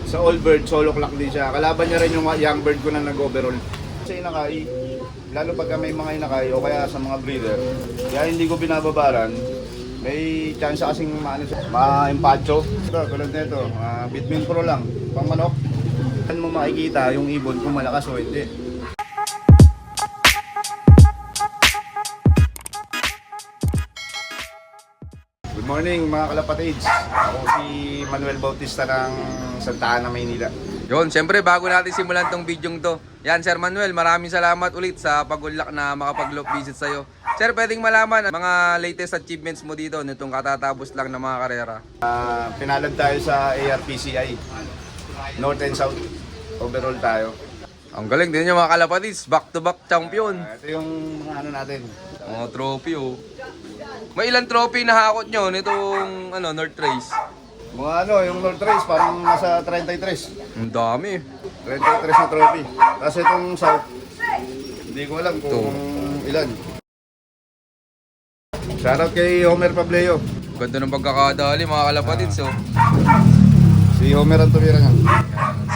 Sa all bird, solo clock din siya. Kalaban niya rin yung young bird ko na nag-overall. Sa inakay, lalo pagka may mga inakay o kaya sa mga breeder, kaya hindi ko binababaran. May chance kasing ma-empacho. Ito, tulad na ito, Bitmin Pro lang, pang manok. Saan mo makikita yung ibon kung malakas o hindi. Good morning mga kalapatids. Ako si Manuel Bautista ng Santa Ana, Maynila. Yun, siyempre bago natin simulan tong bidyong to. Yan, Sir Manuel, maraming salamat ulit sa pag-unlock na makapag-loop visit sa'yo. Sir, pwedeng malaman ang mga latest achievements mo dito nitong katatapos lang ng mga karera. Pinalad tayo sa ARPCI, North and South. Overall tayo. Ang galing din yung mga kalapatids, back-to-back champion. Ito yung mga ano natin. Mga trophy oh. May ilang trophy na hakot nyo nitong North Race? Mga yung North Race parang nasa 33. Ang dami. 33 na trophy. Tapos itong South, hindi ko alam kung ilan. Shoutout kay Homer Pableo. Ganda ng pagkakadali mga kalapatids oh. Si Homer ang tumira niya.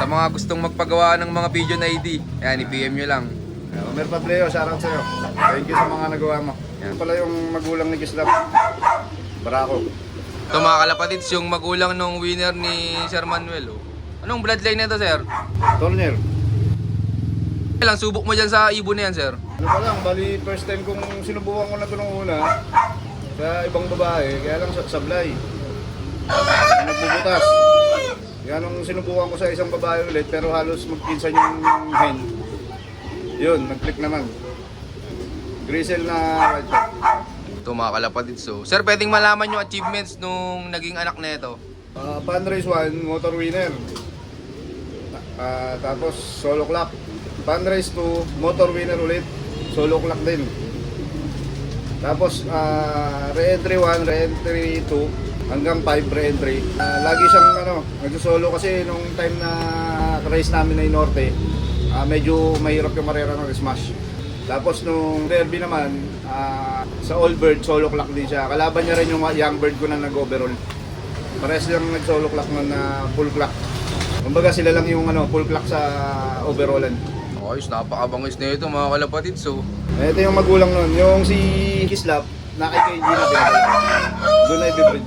Sa mga gustong magpagawa ng mga video na ID, yan, i-PM nyo lang. Homer Pableo, shoutout sa'yo. Thank you sa mga nagawa mo. Yan pala yung magulang ni Gislap. Barako. Ito mga kalapatids, yung magulang nung winner ni Sir Manuel oh. Anong bloodline nito, sir? Turner. Ilang subok mo dyan sa ibon na yan, sir? Ano pa lang, bali first time kong sinubukan ko na ito nung una sa ibang babae, kaya lang sablay. Nagbubutas. Kaya nung sinubukan ko sa isang babae ulit, pero halos magpinsan yung hen. Yun, nag-click naman. Grizzle na white top. Ito mga kalapatids so. Sir, pwedeng malaman yung achievements nung naging anak na ito? Pan race 1, motor winner. Tapos solo clock. Pan race 2, motor winner ulit. Solo clock din. Tapos re-entry 1, re-entry 2 hanggang 5 re-entry. Lagi siyang nagso-solo kasi nung time na race namin na Norte, medyo mahirap yung marera ng smash. Tapos nung derby naman, sa all bird, solo clock din siya. Kalaban niya rin yung young bird ko na nag-overall. Parehas lang nag-solo clock na full clock. Kumbaga sila lang yung full clock sa overallan. Ayos, napakabangis na ito mga kalapatids so. Ito yung magulang nun. Yung si Kislap, na kay KG na pinag. Doon na i-breed.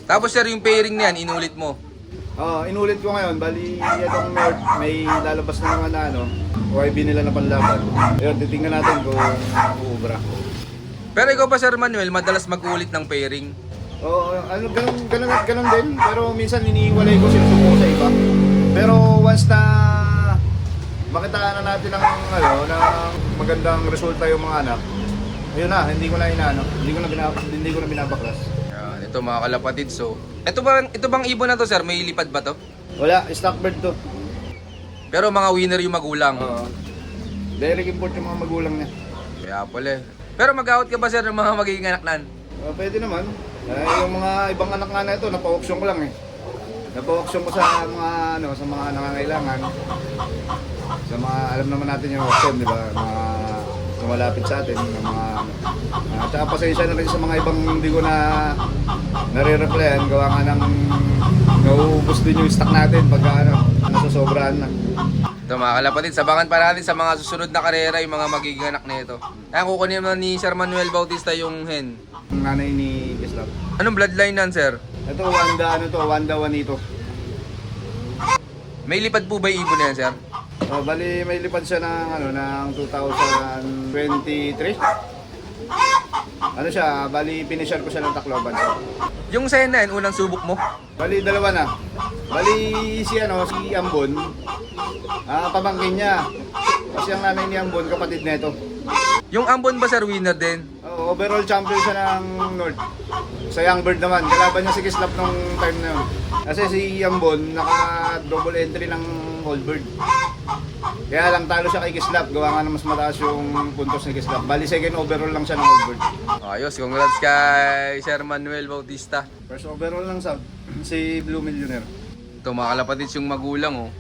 Tapos sir, yung pairing na yan, inulit mo? Inulit ko ngayon. Bali, itong North, may lalabas na naman na YB nila na panlaban. Ayun, titingnan natin kung uubra. Pero ikaw ba, Sir Manuel, madalas mag-ulit ng pairing? Oo, ganun din. Pero minsan iniiwalay ko sinusubukan sa iba. Pero once na makita na natin ng magandang resulta yung mga anak, ayun na, hindi ko na binabaklas. Yan, ito mga kalapatids so. Ito bang ibon na to, sir? May lipad ba to? Wala, stock bird to. Pero mga winner yung magulang. Oo. Direct import yung mga magulang niya. Kaya pala eh. Pero mag-out ka ba, sir, ng mga magiging anak nan? Pwede naman. Yung mga ibang anak nga na ito, napa-auction ko lang eh. Napa-auction ko sa mga nangangailangan. Sa mga, alam naman natin yung auction, di ba? Mga malapit sa atin, yung mga tsaka pasensya na rin sa mga ibang hindi ko na nare-replyan, gawa nga ng nauubos din yung stock natin pagka nasosobrahan na. Ito mga kalapatids, sabangan pa natin sa mga susunod na karera yung mga magiging anak na ito. Ayan, kukunin naman ni Sir Manuel Bautista yung hen. Ang nanay ni Gislap. Anong bloodline nan, sir? Ito, Wanda Juanito. May lipad po ba yung ibon na yan, sir? Bali, may lipad siya ng 2023. Bali, pinishare ko siya ng Tacloban. Yung sa'yo na yan, unang subok mo? Bali, dalawa na. Bali, si Ambon, pamangkin niya. Kasi ang nanay ni Ambon, kapatid na ito. Yung Ambon ba, sir, winner din? Overall champion siya ng North. Sa Young Bird naman, kalaban niya si Kislap nung time na yun. Kasi si Ambon, naka-double entry ng All Bird. Kaya lang talo siya kay Kislap, gawa nga na mas mataas yung puntos ni Kislap. Bali, second overall lang siya ng All Bird. Ayos, congrats kay Sir Manuel Bautista. First overall lang si Blue Millionaire. Ito mga kalapatids yung magulang oh.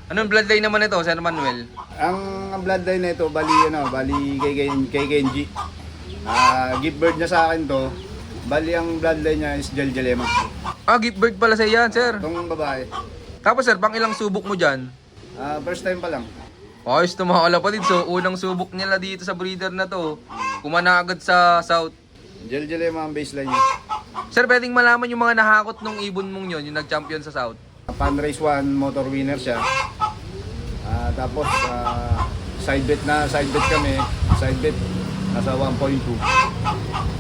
Anong bloodline naman ito, Sir Manuel? Ang bloodline nito, bali kay Genji. Gift bird niya sa akin to. Bali ang bloodline niya is Jeljelema. Gift bird pala sa yan, sir. Itong babae. Tapos sir, pang ilang subok mo dyan? First time pa lang. Ayos to mga kalapatid. So, unang subok nila dito sa breeder na to. Kumana agad sa South. Gel-gel yung mga baseline niya. Sir, pwedeng malaman yung mga nahakot nung ibon mong yun, yung nag-champion sa South. Panrace 1 motor winner siya. Tapos side bet kami. Side bet nasa 1.2.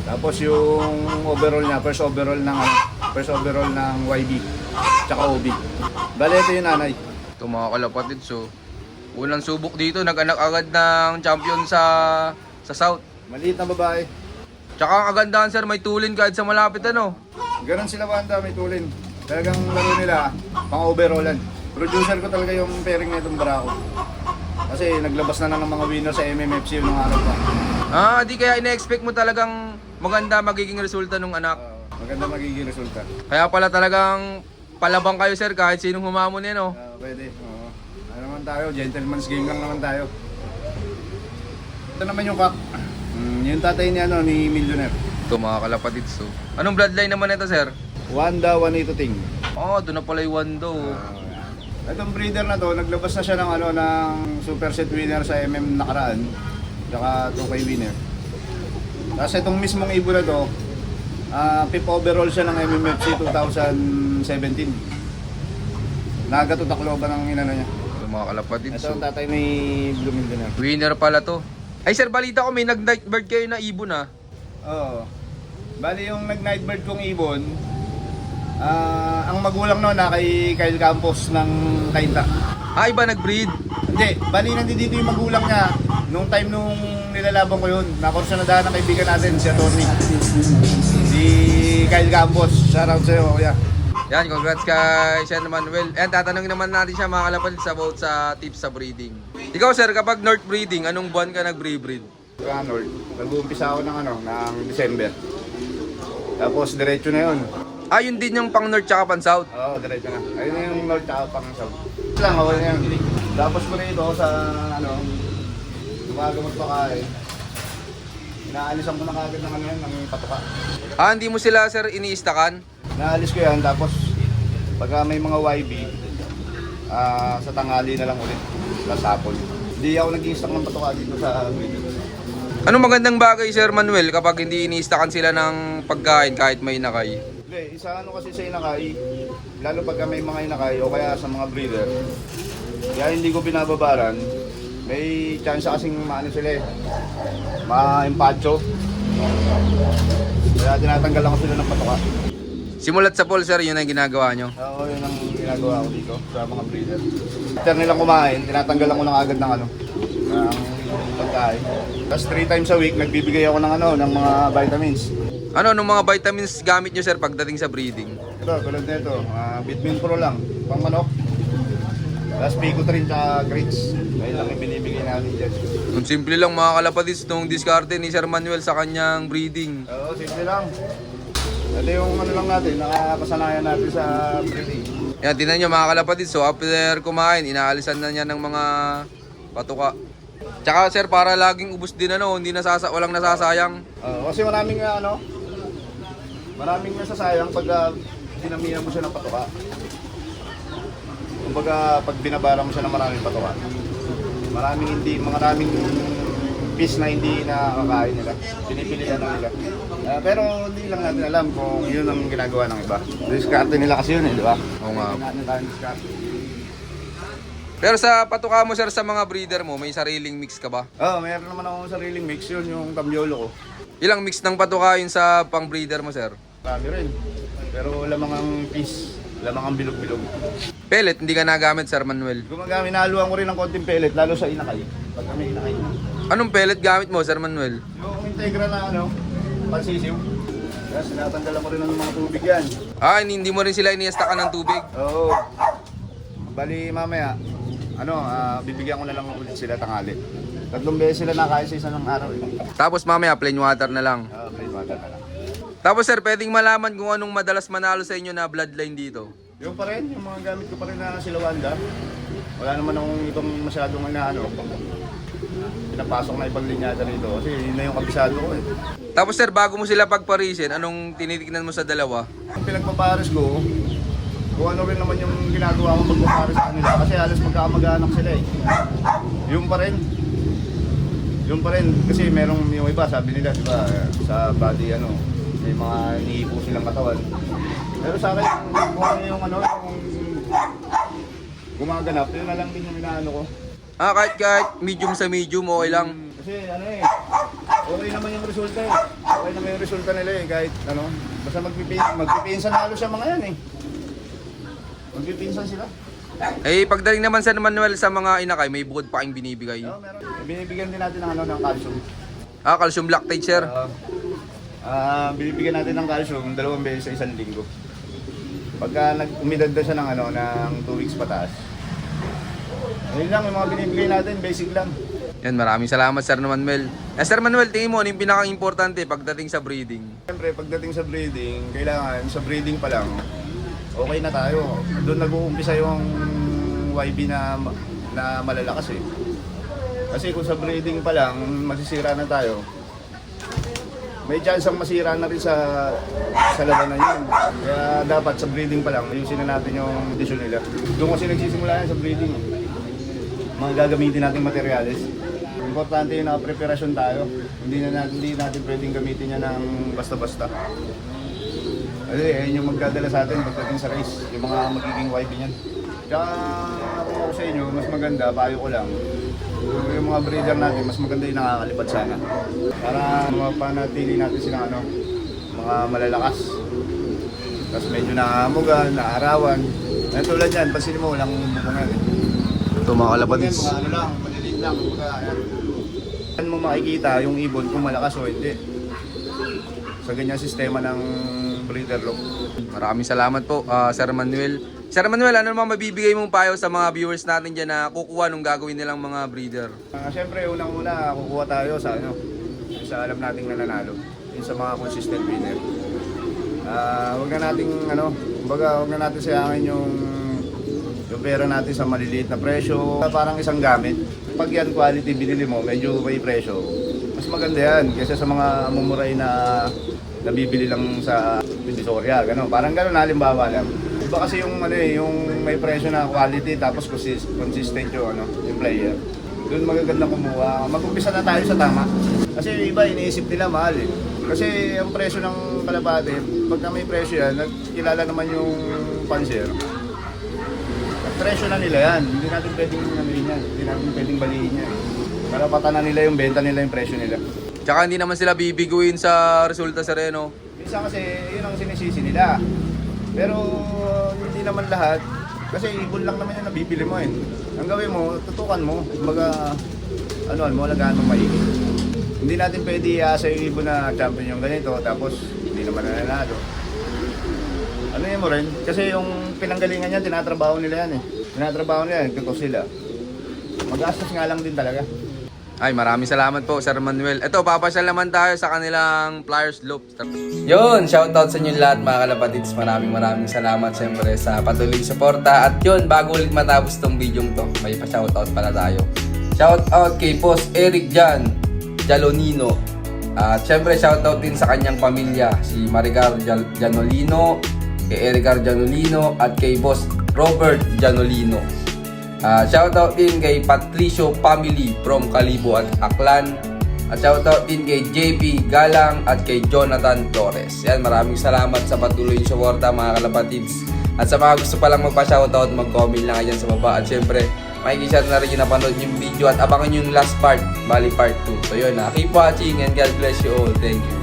Tapos yung overall niya, first overall ng YB tsaka OB. Bale ito yung nanay. Ito mga kalapatid. So, unang subok dito, nag-anak agad ng champion sa South. Maliit na babae. Tsaka ang kagandahan sir, may tulin kahit sa malapit ano. Ganon sila banda, may tulin. Talagang laro nila, pang overallan. Producer ko talaga yung pairing na itong Barako. Kasi naglabas na ng mga winner sa MMFC yung araw pa. Di kaya ina-expect mo talagang maganda magiging resulta nung anak. Maganda magiging resulta. Kaya pala talagang palabang kayo sir kahit sinong humamon yan oh. Pwede. Oo. Ano naman tayo, gentleman's game lang naman tayo. Ito naman yung kak. Yung tatay niya ni Millionaire. Ito mga kalapatid. So, anong bloodline naman ito sir? Wanda Juanito Ting. Doon na pala yung Wando. Itong breeder na to, naglabas na siya ng super set winner sa MM nakaraan. Tsaka 2K winner. Tapos itong mismong ibon na to, 5th overall siya ng MMFC 2017. Nagatutakloban ng inano niya. Ito mga kalapatid. Ito So, ang tatay ni Blue Millionaire. winner pala to. Ay sir, balita ko may nag-night bird kayo na ibon ah. Oo. Bali yung nag-night bird kong ibon, ang magulang noon na kay Kyle Campos ng Kainta. Iba nag-breed. Hindi, bali nandito yung magulang niya nung time nung nilalaban ko yun. Nakorsyonadahan ng kaibigan natin, si Tony. Si Kyle Campos. Shoutout sa'yo, kuya. Yan, congrats kay Sir Manuel. And tatanungin naman natin siya mga kalapatid about sa tips sa breeding. Ikaw sir, kapag North breeding, anong buwan ka nag-breed? North, nag-uumpisa ako ng December. Tapos diretso na yun. Yun din yung pang North tsaka pang South. Oo, diretso na. Ayun na yung North tsaka pang South. Lang, ako na yan. Tapos ko rito sa, gumagamot pa kain. Inaalisan ko na kagad ng patuka. Hindi mo sila sir iniistakan? Naalis ko yan, tapos pagka may mga YB, sa tanghali na lang ulit, sa hapon. Hindi ako nag-i-stack ng patuka dito sa breeder. Anong magandang bagay Sir Manuel kapag hindi iniistakan sila ng pagkain kahit may inakay? Hindi, isa kasi sa inakay, lalo pagka may mga inakay o kaya sa mga breeder, kaya hindi ko binababaran, may chance kasing sila ma-empacho. Kaya tinatanggal ako sila ng patuka. Simulat sa poll sir, yun ang ginagawa nyo? Oo, yun ang ginagawa ko dito sa mga breeder. After nilang kumain, tinatanggal ako ng agad ng ng pagkain. Tapos 3 times a week, nagbibigay ako ng mga vitamins. Nung mga vitamins gamit nyo sir pagdating sa breeding? Ito, tulad na ito, Vitamin Pro lang, pang manok. Tapos Pico 3 tsaka grits. Dahil lang yung binibigay natin dyan. Kung simple lang mga kalapatid nung diskarte ni Sir Manuel sa kanyang breeding. Oo, simple lang. Ito yung lang natin, nakakasanayan natin sa breeding. Yan, tinan nyo mga kalapatid. So after kumain, inaalisan na niya ng mga patuka. Tsaka sir, para laging ubos din hindi walang nasasayang. Kasi maraming nasasayang pag dinamihan mo siya ng patuka. Kumbaga, pag binabara mo siya ng maraming patuka, maraming piece na hindi nakakain nila. Pinipilian na nila. Pero hindi lang natin alam kung yun ang ginagawa ng iba. Diskarte nila kasi yun di ba? Oo nga. Hindi natin tayo diskarte. Pero sa patuka mo sir sa mga breeder mo, may sariling mix ka ba? Mayroon naman akong sariling mix yun, yung tamyolo ko. Ilang mix ng patuka yun sa pang breeder mo sir? Marami rin. Pero lamang ang piece, lamang ang bilog-bilog. Pellet, hindi ka nagamit Sir Manuel. Gumagamit, nahaluan ko rin ng konting pellet, lalo sa inakay. Pagka may inakay. Anong pellet gamit mo Sir Manuel? Yung integra na pansisiw. Kaya sinatanggalan ko rin ng mga tubig yan. Hindi mo rin sila iniestakan ng tubig? Oo. Bali mamaya, bibigyan ko na lang ulit sila tanghali. 3 beses sila nakain sa isang araw. Tapos mamaya plain water na lang. Plain water na lang. Tapos sir, pwedeng malaman kung anong madalas manalo sa inyo na bloodline dito? Yung pa rin, yung mga gamit ko pa rin na sila Wanda. Wala naman akong ibang masyadong pinapasok na ibang linyada rito. Kasi yun na yung kabisado ko eh. Tapos sir, bago mo sila pagparisin, anong tinitignan mo sa dalawa? Ang pinagpapares ko, kung ano rin naman yung ginagawa ko pagkumpara sa kanila. Kasi halos magkakamag-anak sila eh. Yung pa rin. Yung pa rin. Kasi merong yung iba, sabi nila, di ba, sa body, ano, may mga iniipo silang katawan. Pero sa akin, kung ano yung ano, yung gumaganap, yun na lang din yung inaano ko. Kahit medium sa medium, okay lang. Kasi ano eh, okay naman yung resulta eh. Okay naman yung resulta nila eh, kahit ano, basta magpipinsan na halos siya mga yan eh. Magpipinsan sila. Eh, pagdating naman sa Manuel sa mga inakay, may bukod pa kayong binibigay. Oo, meron. Binibigyan din natin ng ano, ng calcium. Calcium lactate, sir. Binibigyan natin ng calcium 2 beses sa isang linggo. Pagka umidad na siya ng ano, ng 2 weeks pataas. Ayun lang, yung mga binibigay natin, basic lang. Yan, maraming salamat, Sir Manuel. Sir Manuel, tingin mo, ano yung pinaka-importante pagdating sa breeding? Siyempre, pagdating sa breeding, kailangan sa breeding pa lang, okay na tayo. Doon nag-uumpisa yung YB na malalakas eh. Kasi kung sa breeding pa lang, masisira na tayo. May chance ang masira na rin sa labanan yun. Kaya dapat sa breeding pa lang, ayusin na natin yung kondisyon nila. Doon kasi nagsisimula yan sa breeding. Mga gagamitin nating materyales. Importante yung nakapreparasyon tayo. Hindi natin pwedeng gamitin yan ng basta-basta. Kasi ayun yung magdadala sa atin pagdating sa race, yung mga magiging YB niyan. Kaya kung ako sa inyo, mas maganda, payo ko lang. Yung mga breeder natin, mas maganda yung nakakalipad sana. Para mapanatili natin silang ano, mga malalakas. Tapos medyo naamugan, naarawan. Ngayon tulad yan, pansinin mo, walang bukungan eh. Ito mga kalapatids. Mga ano lang, maliliit lang. Saan mo makikita yung ibon kung malakas o hindi. Sa ganyang sistema ng breeder lock. Maraming salamat po, Sir Manuel. Sir Manuel, ano naman mabibigay mong payo sa mga viewers natin dyan na kukuha nung gagawin nilang mga breeder? Siyempre, unang-una, kukuha tayo sa ano, sa alam nating nananalo. Yung sa mga consistent winner. Huwag na nating ano, kumbaga, huwag na natin sayangin yung pera natin sa maliliit na presyo. Parang isang gamit. Pag yan quality binili mo, medyo may presyo. Mas maganda yan kaysa sa mga mumuray na nabibili lang sa Divisoria, gano'n. Parang gano'n, halimbawa lang. Iba kasi yung ano eh, yung may presyo na quality tapos consistent yung ano, yung player. Doon magaganda kumuha. Mag-umpisa na tayo sa tama. Kasi yung iba iniisip nila mahal eh. Kasi ang presyo ng kalapate, pagka may presyo yan, nagkilala naman yung panser. Presyo na nila yan. Hindi natin pwedeng namihin yan. Hindi natin pwedeng balihin yan. Para patanan nila yung benta nila, yung presyo nila. Tsaka hindi naman sila bibiguin sa resulta sa Reno. Minsan kasi yun ang sinisisi nila. Pero hindi naman lahat. Kasi ibon lang naman yung nabibili mo eh. Ang gawin mo, tutukan mo. Kumbaga, ano mo, alagaan mo maigi. Hindi natin pwede iasa yung ibon na champion yung ganito. Tapos hindi naman nananalo. Ano yun mo rin? Kasi yung pinanggalingan niya, tinatrabaho nila yan eh. Tinatrabaho nila yan, totoo sila. Mag-astos nga lang din talaga. Ay, maraming salamat po, Sir Manuel. Ito, papasyal naman tayo sa kanilang Flyers Loop. Yun, shoutout sa inyo lahat mga kalapatids. Maraming salamat siyempre sa patuloy suporta. At yun, bago ulit matapos tong video to, may pa-shoutout pala tayo. Shoutout kay Boss Eric Jalonino. At siyempre, shoutout din sa kanyang pamilya, si Maricar Janolino, kay Ericar Janolino, at kay Boss Robert Janolino. Shoutout din kay Patricio Family from Calibo at Aklan. At shoutout din kay JP Galang at kay Jonathan Torres. Yan, maraming salamat sa patuloy yung suporta mga kalapatids. At sa mga gusto palang magpa-shoutout, mag-comment lang dyan sa baba. At syempre, makikisa na rin yung napanood yung video at abangan yung last part, bali part 2. So yun, keep watching and God bless you all. Thank you.